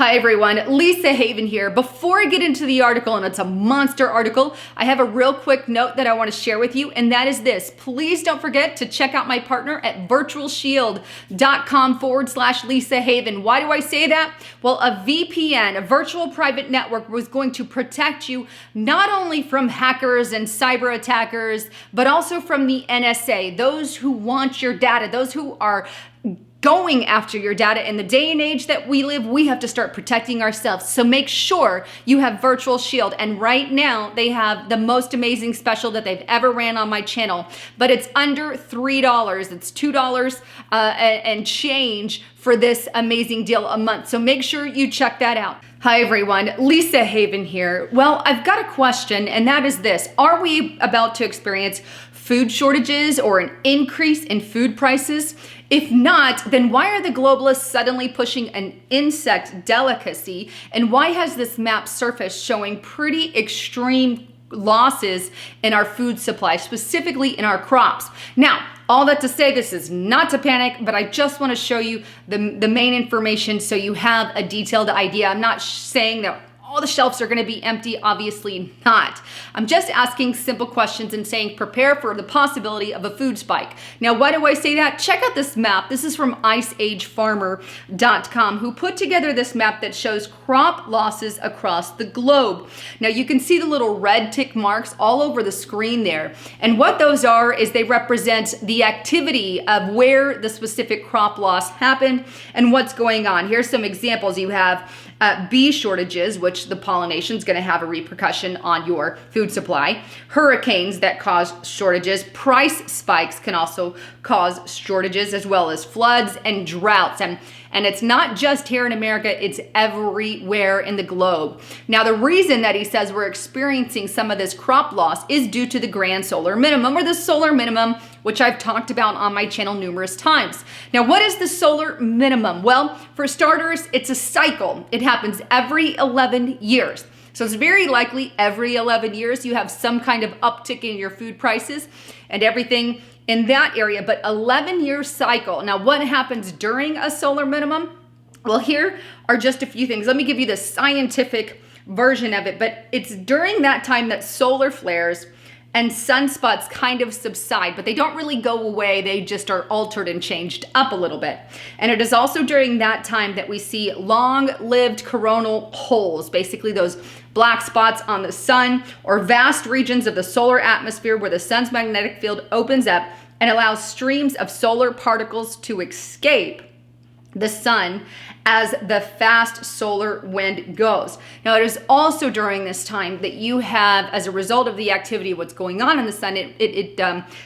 Hi everyone, Lisa Haven here. Before I get into the article, and it's a monster article, I have a real quick note that I want to share with you, and that is this. Please don't forget to check out my partner at virtualshield.com/Lisa Haven. Why do I say that? Well, a VPN, a virtual private network, was going to protect you not only from hackers and cyber attackers, but also from the NSA, those who want your data, those who are going after your data. In the day and age that we live, we have to start protecting ourselves. So make sure you have Virtual Shield. And right now they have the most amazing special that they've ever ran on my channel, but it's under $3. It's $2 and change for this amazing deal a month. So make sure you check that out. Hi everyone, Lisa Haven here. Well, I've got a question, and that is this. Are we about to experience food shortages or an increase in food prices? If not, then why are the globalists suddenly pushing an insect delicacy? And why has this map surfaced showing pretty extreme losses in our food supply, specifically in our crops? Now, all that to say, this is not to panic, but I just want to show you the main information so you have a detailed idea. I'm not saying that all the shelves are going to be empty, obviously not. I'm just asking simple questions and saying prepare for the possibility of a food spike. Now, why do I say that? Check out this map. This is from iceagefarmer.com, who put together this map that shows crop losses across the globe. Now, you can see the little red tick marks all over the screen there. And what those are is they represent the activity of where the specific crop loss happened and what's going on. Here's some examples. You have bee shortages, which the pollination is going to have a repercussion on your food supply. Hurricanes that cause shortages. Price spikes can also cause shortages, as well as floods and droughts. And it's not just here in America, it's everywhere in the globe. Now, the reason that he says we're experiencing some of this crop loss is due to the grand solar minimum, or the solar minimum, which I've talked about on my channel numerous times. Now, what is the solar minimum? Well, for starters, it's a cycle. It happens every 11 years. So it's very likely every 11 years you have some kind of uptick in your food prices and everything in that area, but 11-year cycle. Now, what happens during a solar minimum? Well, here are just a few things. Let me give you the scientific version of it, but it's during that time that solar flares and sunspots kind of subside, but they don't really go away. They just are altered and changed up a little bit. And it is also during that time that we see long-lived coronal holes, basically those black spots on the sun, or vast regions of the solar atmosphere where the sun's magnetic field opens up and allows streams of solar particles to escape the sun as the fast solar wind goes. Now, it is also during this time that you have, as a result of the activity of what's going on in the sun, it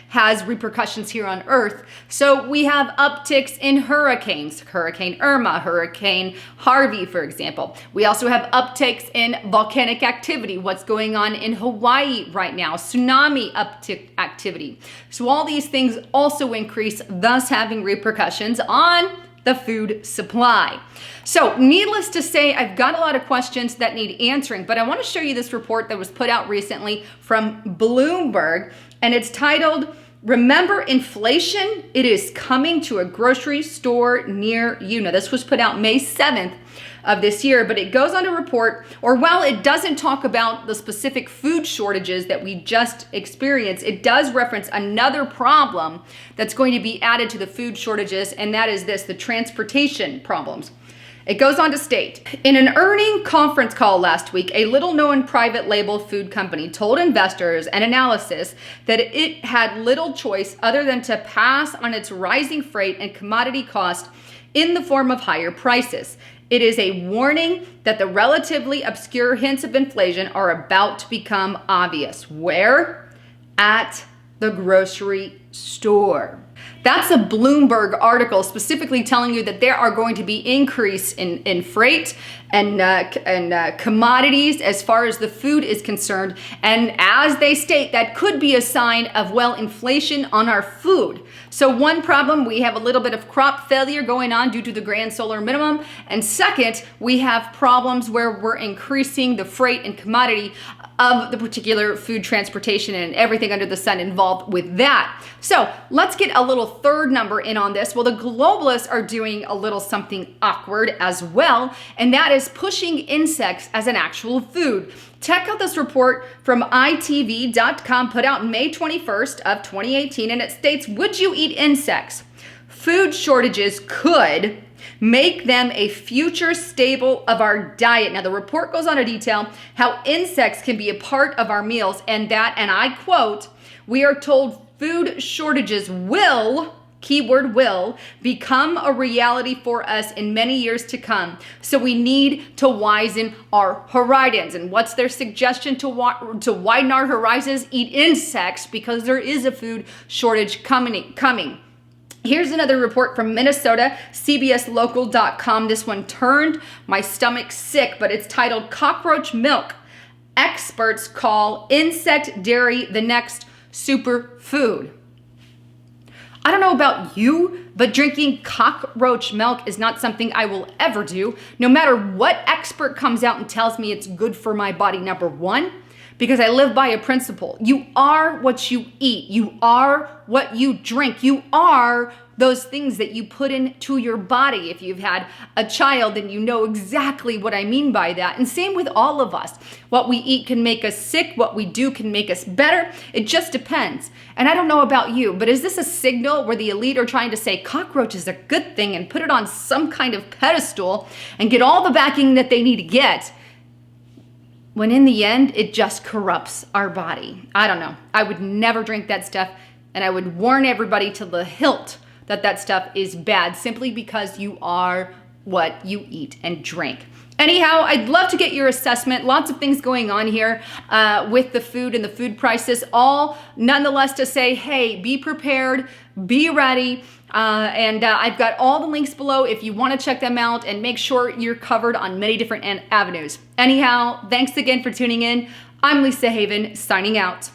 has repercussions here on Earth. So we have upticks in hurricanes, Hurricane Irma, Hurricane Harvey, for example. We also have upticks in volcanic activity, what's going on in Hawaii right now, tsunami uptick activity. So all these things also increase, thus having repercussions on the food supply. So needless to say, I've got a lot of questions that need answering, but I want to show you this report that was put out recently from Bloomberg, and it's titled, "Remember Inflation? It is coming to a grocery store near you." Now, this was put out May 7th of this year, but it goes on to report, or while it doesn't talk about the specific food shortages that we just experienced, it does reference another problem that's going to be added to the food shortages, and that is this, the transportation problems. It goes on to state, in an earning conference call last week, a little-known private label food company told investors and analysts that it had little choice other than to pass on its rising freight and commodity costs in the form of higher prices. It is a warning that the relatively obscure hints of inflation are about to become obvious. Where? At the grocery store. That's a Bloomberg article specifically telling you that there are going to be increase in freight and commodities as far as the food is concerned. And as they state, that could be a sign of, well, inflation on our food. So one problem, we have a little bit of crop failure going on due to the grand solar minimum. And second, we have problems where we're increasing the freight and commodity of the particular food transportation and everything under the sun involved with that. So let's get a little third number in on this. Well, the globalists are doing a little something awkward as well, and that is pushing insects as an actual food. Check out this report from itv.com put out May 21st of 2018, and it states, would you eat insects? Food shortages could make them a future staple of our diet. Now, the report goes on to detail how insects can be a part of our meals, and that, and I quote, we are told food shortages will, keyword will, become a reality for us in many years to come. So we need to widen our horizons. And what's their suggestion to widen our horizons? Eat insects, because there is a food shortage coming. Here's another report from Minnesota, cbslocal.com. This one turned my stomach sick, but it's titled Cockroach Milk. Experts call insect dairy the next superfood. I don't know about you, but drinking cockroach milk is not something I will ever do, no matter what expert comes out and tells me it's good for my body. Number one, because I live by a principle. You are what you eat. You are what you drink. You are those things that you put into your body. If you've had a child, then you know exactly what I mean by that. And same with all of us. What we eat can make us sick. What we do can make us better. It just depends. And I don't know about you, but is this a signal where the elite are trying to say cockroach is a good thing and put it on some kind of pedestal and get all the backing that they need to get, when in the end, it just corrupts our body? I don't know. I would never drink that stuff, and I would warn everybody to the hilt that that stuff is bad, simply because you are what you eat and drink. Anyhow, I'd love to get your assessment. Lots of things going on here with the food and the food prices, all nonetheless to say, hey, be prepared, be ready. And I've got all the links below if you want to check them out, and make sure you're covered on many different avenues. Anyhow, thanks again for tuning in. I'm Lisa Haven, signing out.